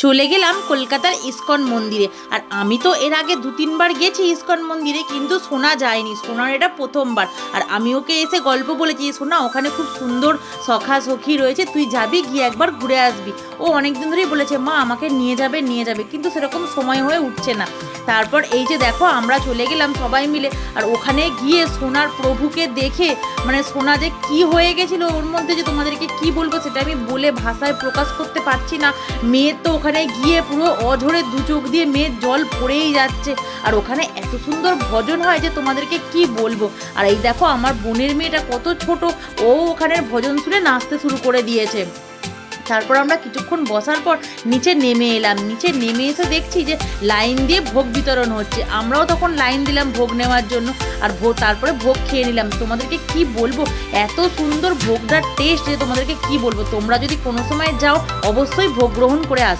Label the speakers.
Speaker 1: চলে গেলাম কলকাতার ইসকন মন্দিরে। আর আমি তো এর আগে 2-3 বার গেছি ইসকন মন্দিরে, কিন্তু সোনা যায়নি, সোনার এটা প্রথমবার। আর আমি ওকে এসে গল্প বলেছি, সোনা ওখানে খুব সুন্দর সখা সখী রয়েছে, তুই যাবি, গিয়ে একবার ঘুরে আসবি। ও অনেকদিন ধরেই বলেছে মা আমাকে নিয়ে যাবে নিয়ে যাবে, কিন্তু সেরকম সময় হয়ে উঠছে না। তারপর এই যে দেখো আমরা চলে গেলাম সবাই মিলে, আর ওখানে গিয়ে সোনার প্রভুকে দেখে মানে সোনা যে কি হয়ে গেছিলো ওর মধ্যে, যে তোমাদেরকে কি বলবো সেটা আমি বলে ভাষায় প্রকাশ করতে পারছি না। মেয়ের তো ওখানে গিয়ে পুরো অঝরে 2 চোখ দিয়ে মেয়ের জল পড়েই যাচ্ছে। আর ওখানে এত সুন্দর ভজন হয় যে তোমাদেরকে কি বলবো। আর এই দেখো আমার বোনের মেয়েটা কত ছোট, ও ওখানের ভজন শুনে নাচতে শুরু করে দিয়েছে। তারপর আমরা কিছুক্ষণ বসার পর নিচে নেমে এলাম। নিচে নেমে এসে দেখছি যে লাইন দিয়ে ভোগ বিতরণ হচ্ছে, আমরাও তখন লাইন দিলাম ভোগ নেওয়ার জন্য। আর তারপরে ভোগ খেয়ে নিলাম। তোমাদেরকে কি বলবো, এত সুন্দর ভোগটার টেস্ট যে তোমাদেরকে কি বলবো। তোমরা যদি কোনো সময় যাও অবশ্যই ভোগ গ্রহণ করে আসবে।